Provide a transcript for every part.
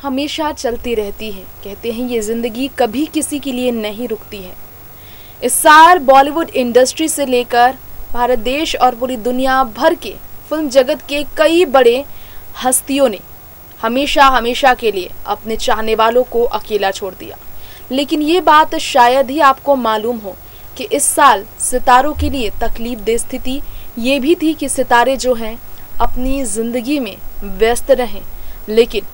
हमेशा चलती रहती है। कहते हैं ये ज़िंदगी कभी किसी के लिए नहीं रुकती है। इस साल बॉलीवुड इंडस्ट्री से लेकर भारत देश और पूरी दुनिया भर के फिल्म जगत के कई बड़े हस्तियों ने हमेशा हमेशा के लिए अपने चाहने वालों को अकेला छोड़ दिया। लेकिन ये बात शायद ही आपको मालूम हो कि इस साल सितारों के लिए तकलीफदेह स्थिति ये भी थी कि सितारे जो हैं अपनी ज़िंदगी में व्यस्त रहें, लेकिन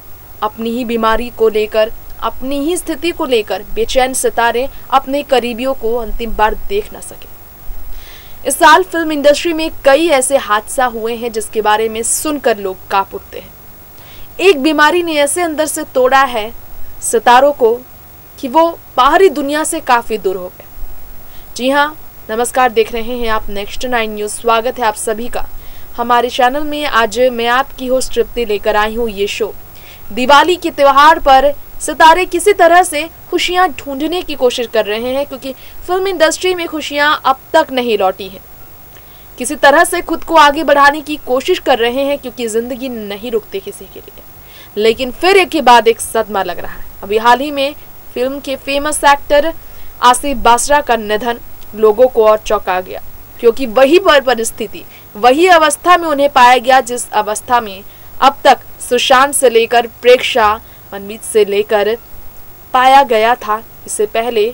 अपनी ही बीमारी को लेकर, अपनी ही स्थिति को लेकर बेचैन सितारे अपने करीबियों को अंतिम बार देख न सके। इस साल फिल्म इंडस्ट्री में कई ऐसे हादसा हुए हैं जिसके बारे में सुनकर लोग कांप उठते हैं। एक बीमारी ने ऐसे अंदर से तोड़ा है सितारों को कि वो बाहरी दुनिया से काफ़ी दूर हो गए। जी हाँ, नमस्कार, देख रहे हैं आप नेक्स्ट 9 न्यूज़। स्वागत है आप सभी का हमारे चैनल में। आज मैं आपकी होस्ट तृप्ति लेकर आई हूँ ये शो। दिवाली के त्यौहार पर सितारे किसी तरह से खुशियाँ ढूंढने की कोशिश कर रहे हैं, क्योंकि फिल्म इंडस्ट्री में खुशियाँ अब तक नहीं लौटी हैं। किसी तरह से खुद को आगे बढ़ाने की कोशिश कर रहे हैं, क्योंकि ज़िंदगी नहीं रुकती किसी के लिए। लेकिन फिर एक के बाद एक सदमा लग रहा है। अभी हाल ही में फिल्म के फेमस एक्टर आसिफ बासरा का निधन लोगों को और चौंका गया, क्योंकि वही परिस्थिति, वही अवस्था में उन्हें पाया गया जिस अवस्था में अब तक सुशांत से लेकर प्रेक्षा, मनमीत से लेकर पाया गया था इससे पहले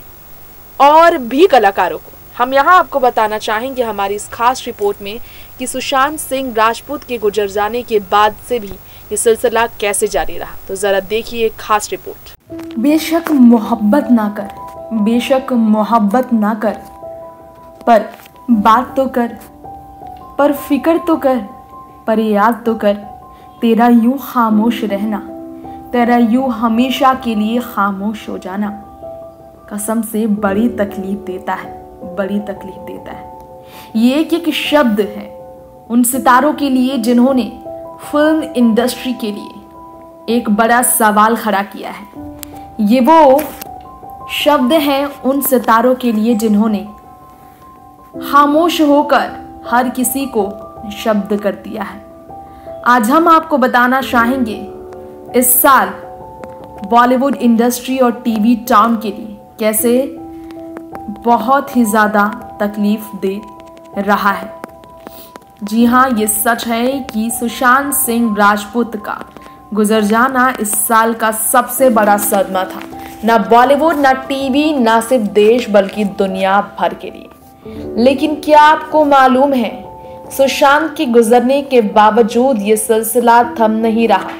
और भी कलाकारों को। हम यहाँ आपको बताना चाहेंगे हमारी इस खास रिपोर्ट में कि सुशांत सिंह राजपूत के गुजर जाने के बाद से भी ये सिलसिला कैसे जारी रहा। तो ज़रा देखिए खास रिपोर्ट। बेशक मोहब्बत ना कर, बेशक मोहब्बत ना कर, पर बात तो कर, पर फिक्र तो कर, पर याद तो कर। तेरा यूं खामोश रहना, तेरा यूं हमेशा के लिए खामोश हो जाना कसम से बड़ी तकलीफ देता है, बड़ी तकलीफ देता है। ये एक शब्द है उन सितारों के लिए जिन्होंने फिल्म इंडस्ट्री के लिए एक बड़ा सवाल खड़ा किया है। ये वो शब्द हैं उन सितारों के लिए जिन्होंने खामोश होकर हर किसी को शब्द कर दिया है। आज हम आपको बताना चाहेंगे इस साल बॉलीवुड इंडस्ट्री और टीवी टाउन के लिए कैसे बहुत ही ज़्यादा तकलीफ दे रहा है। जी हाँ, ये सच है कि सुशांत सिंह राजपूत का गुजर जाना इस साल का सबसे बड़ा सदमा था, ना बॉलीवुड, ना टीवी, ना सिर्फ देश बल्कि दुनिया भर के लिए। लेकिन क्या आपको मालूम है, सुशांत के गुजरने के बावजूद ये सिलसिला थम नहीं रहा।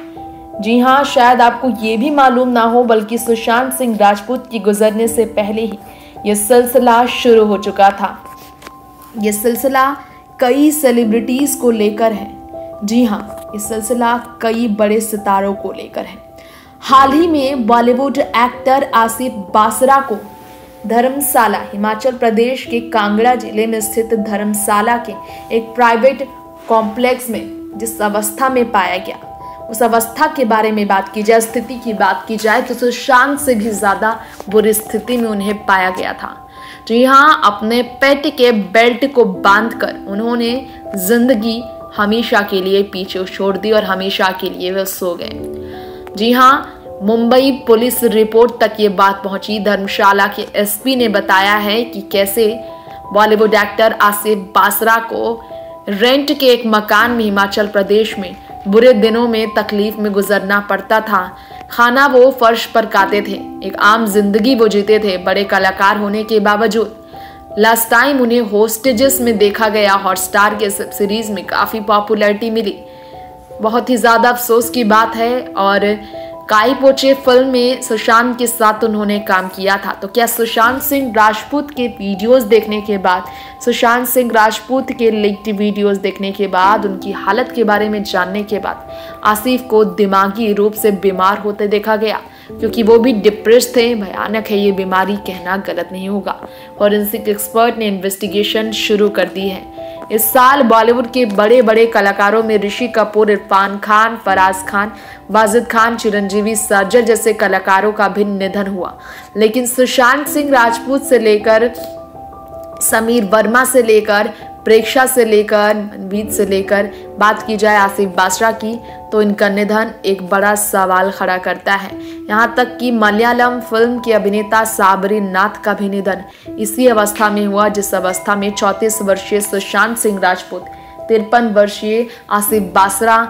जी हाँ, शायद आपको ये भी मालूम ना हो, बल्कि सुशांत सिंह राजपूत के गुजरने से पहले ही ये सिलसिला शुरू हो चुका था। ये सिलसिला कई सेलिब्रिटीज़ को लेकर है। जी हाँ, ये सिलसिला कई बड़े सितारों को लेकर है। हाल ही में बॉलीवुड एक्टर आसिफ बासरा को धर्मशाला, हिमाचल प्रदेश के कांगड़ा जिले में स्थित धर्मशाला के एक प्राइवेट कॉम्प्लेक्स में जिस अवस्था में पाया गया, उस अवस्था के बारे में बात की जाए, स्थिति की बात की जाए तो सुशांत से भी ज़्यादा बुरी स्थिति में उन्हें पाया गया था। जी हाँ, अपने पेट के बेल्ट को बांधकर उन्होंने जिंदगी हमेशा के लिए पीछे छोड़ दी और हमेशा के लिए वे सो गए। जी हाँ, मुंबई पुलिस रिपोर्ट तक ये बात पहुंची। धर्मशाला के एसपी ने बताया है कि कैसे बॉलीवुड एक्टर आसिफ बासरा को रेंट के एक मकान में हिमाचल प्रदेश में बुरे दिनों में तकलीफ में गुजरना पड़ता था। खाना वो फर्श पर खाते थे, एक आम जिंदगी वो जीते थे। बड़े कलाकार होने के बावजूद लास्ट टाइम उन्हें होस्टेजेस में देखा गया। हॉटस्टार के सब सीरीज में काफ़ी पॉपुलैरिटी मिली। बहुत ही ज़्यादा अफसोस की बात है। और काई पोचे फिल्म में सुशांत के साथ उन्होंने काम किया था। तो क्या सुशांत सिंह राजपूत के वीडियोस देखने के बाद, सुशांत सिंह राजपूत के लीक्ड वीडियोस देखने के बाद, उनकी हालत के बारे में जानने के बाद आसिफ को दिमागी रूप से बीमार होते देखा गया, क्योंकि वो भी डिप्रेस थे। भयानक है ये बीमारी, कहना गलत नहीं होगा। फॉरेंसिक एक्सपर्ट ने इन्वेस्टिगेशन शुरू कर दी है। इस साल बॉलीवुड के बड़े बड़े कलाकारों में ऋषि कपूर, इरफान खान, फराज खान, वाजिद खान, चिरंजीवी सर्जर जैसे कलाकारों का भी निधन हुआ। लेकिन सुशांत सिंह राजपूत से लेकर समीर वर्मा से लेकर प्रेक्षा से लेकर मनवीत से लेकर बात की जाए आसिफ बासरा की, तो इनका निधन एक बड़ा सवाल खड़ा करता है। यहाँ तक कि मलयालम फिल्म के अभिनेता साबरी नाथ का भी निधन इसी अवस्था में हुआ जिस अवस्था में 34 वर्षीय सुशांत सिंह राजपूत, 53 वर्षीय आसिफ बासरा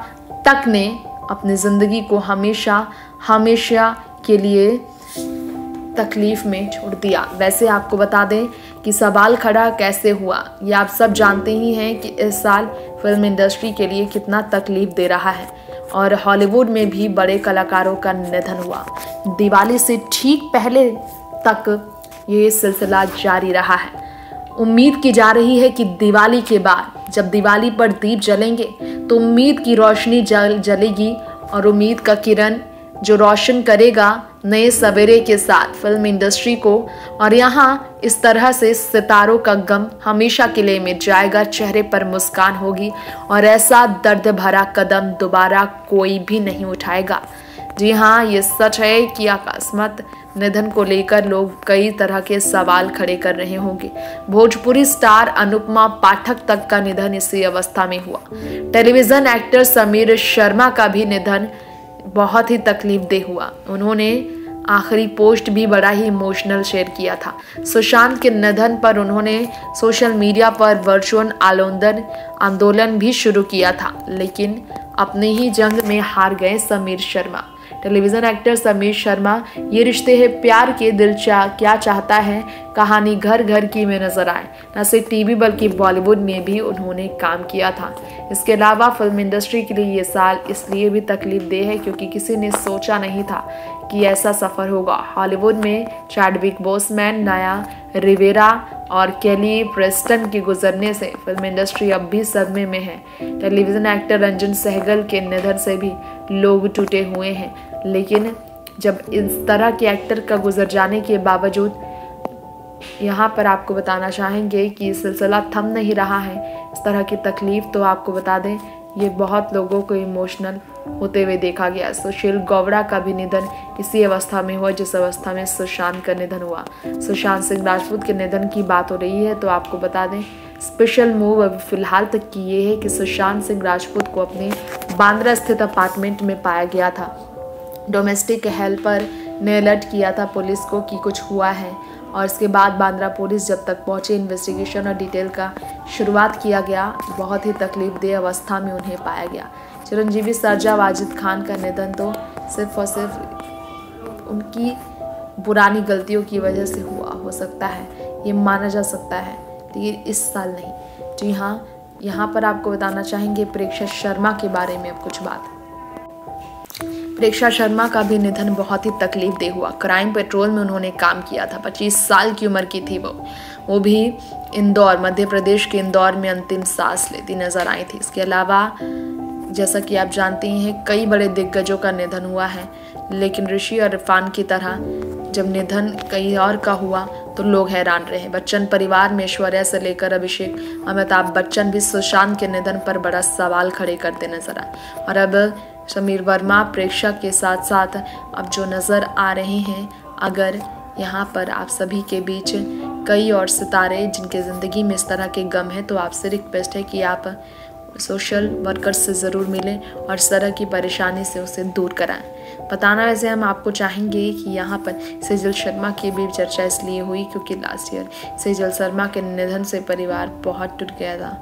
तक ने अपनी जिंदगी को हमेशा हमेशा के लिए तकलीफ में छोड़ दिया। वैसे आपको बता दें कि सवाल खड़ा कैसे हुआ, ये आप सब जानते ही हैं कि इस साल फिल्म इंडस्ट्री के लिए कितना तकलीफ दे रहा है और हॉलीवुड में भी बड़े कलाकारों का निधन हुआ। दिवाली से ठीक पहले तक ये सिलसिला जारी रहा है। उम्मीद की जा रही है कि दिवाली के बाद जब दिवाली पर दीप जलेंगे तो उम्मीद की रोशनी जलेगी और उम्मीद का किरण जो रोशन करेगा नए सवेरे के साथ फिल्म इंडस्ट्री को, और यहाँ इस तरह से सितारों का गम हमेशा के लिए मिट जाएगा, चेहरे पर मुस्कान होगी और ऐसा दर्द भरा कदम दोबारा कोई भी नहीं उठाएगा। जी हाँ, ये सच है कि अकस्मात निधन को लेकर लोग कई तरह के सवाल खड़े कर रहे होंगे। भोजपुरी स्टार अनुपमा पाठक तक का निधन इसी अवस्था में हुआ। टेलीविजन एक्टर समीर शर्मा का भी निधन बहुत ही तकलीफदेह हुआ। उन्होंने आखिरी पोस्ट भी बड़ा ही इमोशनल शेयर किया था। सुशांत के निधन पर उन्होंने सोशल मीडिया पर वर्चुअल आंदोलन भी शुरू किया था, लेकिन अपनी ही जंग में हार गए समीर शर्मा। टेलीविजन एक्टर समीर शर्मा ये रिश्ते हैं प्यार के दिल क्या चाहता है कहानी घर घर की में नजर आए। न सिर्फ टीवी बल्कि बॉलीवुड में भी उन्होंने काम किया था। इसके अलावा फिल्म इंडस्ट्री के लिए ये साल इसलिए भी तकलीफदेह है क्योंकि किसी ने सोचा नहीं था कि ऐसा सफर होगा। हॉलीवुड में चैडविक बोसमैन, नाया रिवेरा और केली प्रेस्टन के गुजरने से फिल्म इंडस्ट्री अब भी सदमे में है। टेलीविजन एक्टर रंजन सहगल के निधन से भी लोग टूटे हुए हैं, लेकिन जब इस तरह के एक्टर का गुजर जाने के बावजूद यहाँ पर आपको बताना चाहेंगे कि सिलसिला थम नहीं रहा है। इस तरह की तकलीफ तो आपको बता दें ये बहुत लोगों को इमोशनल होते हुए देखा गया। सुशील गौड़ा का भी निधन इसी अवस्था में हुआ जिस अवस्था में सुशांत का निधन हुआ। सुशांत सिंह राजपूत के निधन की बात हो रही है तो आपको बता दें स्पेशल मूव अभी फिलहाल तक की ये है कि सुशांत सिंह राजपूत को अपने बांद्रा स्थित अपार्टमेंट में पाया गया था। डोमेस्टिक हेल्पर ने अलर्ट किया था पुलिस को कि कुछ हुआ है और इसके बाद बांद्रा पुलिस जब तक पहुंचे इन्वेस्टिगेशन और डिटेल का शुरुआत किया गया। बहुत ही तकलीफदेह अवस्था में उन्हें पाया गया। चिरंजीवी सर्जा वाजिद खान का निधन तो सिर्फ और सिर्फ उनकी पुरानी गलतियों की वजह से हुआ हो सकता है, ये माना जा सकता है, लेकिन इस साल नहीं। जी हाँ, यहाँ पर आपको बताना चाहेंगे प्रेक्षा शर्मा के बारे में अब कुछ बात। प्रेक्षा शर्मा का भी निधन बहुत ही तकलीफदेह हुआ। क्राइम पेट्रोल में उन्होंने काम किया था। 25 साल की उम्र की थी वो भी इंदौर, मध्य प्रदेश के इंदौर में अंतिम सांस लेती नजर आई थी। इसके अलावा जैसा कि आप जानते हैं कई बड़े दिग्गजों का निधन हुआ है, लेकिन ऋषि और इरफान की तरह जब निधन कई और का हुआ तो लोग हैरान रहे। बच्चन परिवार में ऐश्वर्या से लेकर अभिषेक, अमिताभ बच्चन भी सुशांत के निधन पर बड़ा सवाल खड़े करते नजर आए। और अब समीर वर्मा प्रेक्षा के साथ साथ अब जो नज़र आ रहे हैं, अगर यहाँ पर आप सभी के बीच कई और सितारे जिनके ज़िंदगी में इस तरह के गम है तो आपसे रिक्वेस्ट है कि आप सोशल वर्कर्स से ज़रूर मिलें और इस तरह की परेशानी से उसे दूर कराएं। बताना वैसे हम आपको चाहेंगे कि यहाँ पर सेजल शर्मा की भी चर्चा इसलिए हुई क्योंकि लास्ट ईयर सेजल शर्मा के निधन से परिवार बहुत टूट गया था,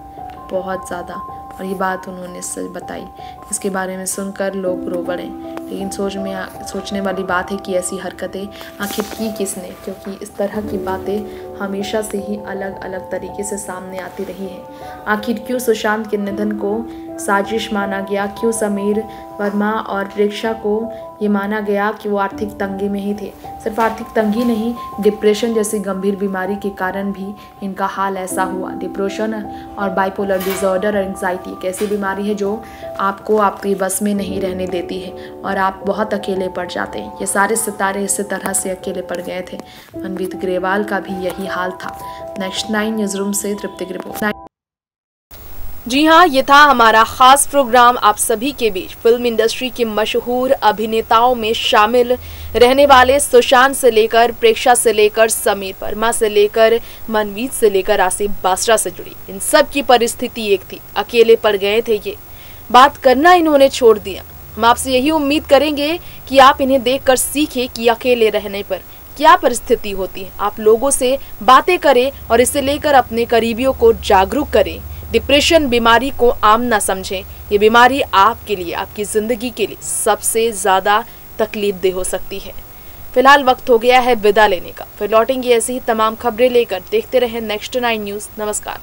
बहुत ज़्यादा, और ये बात उन्होंने सच बताई। इसके बारे में सुनकर लोग रो पड़े, लेकिन सोचने वाली बात है कि ऐसी हरकतें आखिर की किसने, क्योंकि इस तरह की बातें हमेशा से ही अलग अलग तरीके से सामने आती रही है। आखिर क्यों सुशांत के निधन को साजिश माना गया, क्यों समीर वर्मा और प्रेक्षा को ये माना गया कि वो आर्थिक तंगी में ही थे। सिर्फ आर्थिक तंगी नहीं, डिप्रेशन जैसी गंभीर बीमारी के कारण भी इनका हाल ऐसा हुआ। डिप्रेशन और बाइपोलर डिसऑर्डर और एंग्जाइटी एक ऐसी बीमारी है जो आपको आपकी बस में नहीं रहने देती है और आप बहुत अकेले पड़ जाते हैं। ये सारे सितारे इसी तरह से अकेले पड़ गए थे। मनवीत ग्रेवाल का भी यही हाल था। नेक्स्ट 9 न्यूज़ रूम से तृप्ति की रिपोर्ट। जी हाँ, ये था हमारा खास प्रोग्राम आप सभी के बीच फिल्म इंडस्ट्री के मशहूर अभिनेताओं में शामिल रहने वाले सुशांत से लेकर प्रेक्षा से लेकर समीर वर्मा से लेकर मनवीत से लेकर आसिफ बासरा से जुड़ी इन सब की परिस्थिति एक थी, अकेले पड़ गए थे ये, बात करना इन्होंने छोड़ दिया। हम आपसे यही उम्मीद करेंगे कि आप इन्हें देखकर सीखें कि अकेले रहने पर क्या परिस्थिति होती है, आप लोगों से बातें करें और इसे लेकर अपने करीबियों को जागरूक करें। डिप्रेशन बीमारी को आम ना समझें, ये बीमारी आपके लिए, आपकी ज़िंदगी के लिए सबसे ज़्यादा तकलीफदेह हो सकती है। फिलहाल वक्त हो गया है विदा लेने का, फिर लौटेंगे ऐसी ही तमाम खबरें लेकर। देखते रहें नेक्स्ट 9 न्यूज़। नमस्कार।